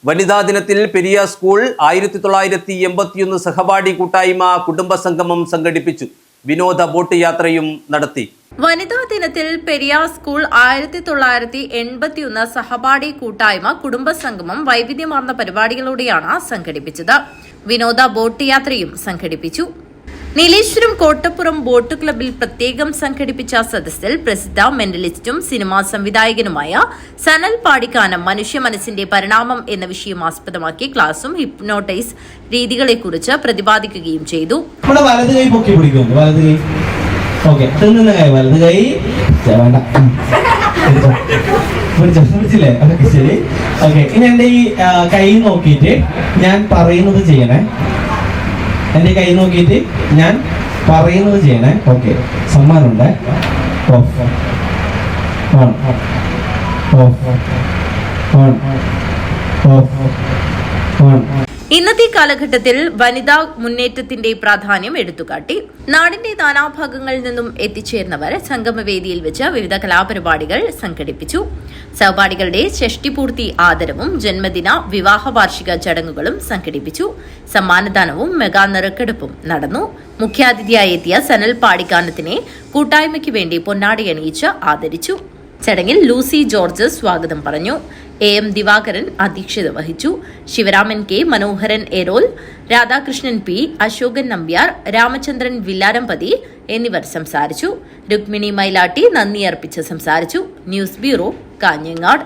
വനിതാ ദിനത്തിൽ പെരിയ സ്കൂൾ 1981 സഹപാഠി കൂട്ടായ്മ കുടുംബസംഗമം സംഘടിപ്പിച്ചു. വിനോദ ബോട്ട് യാത്രയും നടത്തി. വനിതാ ദിനത്തിൽ പെരിയ സ്കൂൾ 1981 സഹപാഠി കൂട്ടായ്മ കുടുംബസംഗമം വൈവിധ്യമാർന്ന പരിപാടികളോടെയാണ് സംഘടിപ്പിച്ചത്. വിനോദ ബോട്ട് യാത്രയും സംഘടിപ്പിച്ചു. നീലേശ്വരം കോട്ടപ്പുറം ബോട്ട് ക്ലബിൽ പ്രത്യേകം സംഘടിപ്പിച്ച സദസ്സിൽ പ്രസിദ്ധ മെന്റലിസ്റ്റും സിനിമാ സംവിധായകനുമായ സനൽ പാടിക്കാനം മനുഷ്യ മനസ്സിന്റെ പരിണാമം എന്ന വിഷയം ആസ്പദമാക്കി ക്ലാസും ഹിപ്നോട്ടൈസ് രീതികളെക്കുറിച്ച് പ്രതിപാദിക്കുകയും ചെയ്തു. ഇനി എന്റെ ഈ കൈ നോക്കിയിട്ട് ഞാൻ പറയുന്നത് ചെയ്യണേ. എന്റെ കൈ നോക്കിയിട്ട് ഞാൻ പറയുന്നത് ചെയ്യണേ. ഓക്കെ, സമ്മാനമുണ്ട്. ഇന്നത്തെ കാലഘട്ടത്തിൽ വനിതാ മുന്നേറ്റത്തിന്റെ പ്രാധാന്യം എടുത്തുകാട്ടി നാടിന്റെ നാനാഭാഗങ്ങളിൽ നിന്നും എത്തിച്ചേർന്നവർ സംഗമവേദിയിൽ വെച്ച് വിവിധ കലാപരിപാടികൾ സംഘടിപ്പിച്ചു. സഹപാഠികളുടെ ഷഷ്ടിപൂർത്തി ആദരവും ജന്മദിന വിവാഹ വാർഷിക ചടങ്ങുകളും സംഘടിപ്പിച്ചു. സമ്മാനദാനവും മെഗാ നറുക്കെടുപ്പും നടന്നു. മുഖ്യാതിഥിയായി എത്തിയ സനൽ പാടിക്കാനത്തിനെ കൂട്ടായ്മയ്ക്ക് വേണ്ടി പൊന്നാടി അണിയിച്ച് ആദരിച്ചു. ചടങ്ങിൽ ലൂസി ജോർജ് സ്വാഗതം പറഞ്ഞു. AM ദിവാകരൻ അധ്യക്ഷത വഹിച്ചു. ശിവരാമൻ K, മനോഹരൻ എരോൽ, രാധാകൃഷ്ണൻ P, അശോകൻ നമ്പ്യാർ, രാമചന്ദ്രൻ വില്ലാരംപതി എന്നിവർ സംസാരിച്ചു. രുക്മിണി മൈലാട്ടി നന്ദി അർപ്പിച്ച് സംസാരിച്ചു. News bureau, Kanhangad.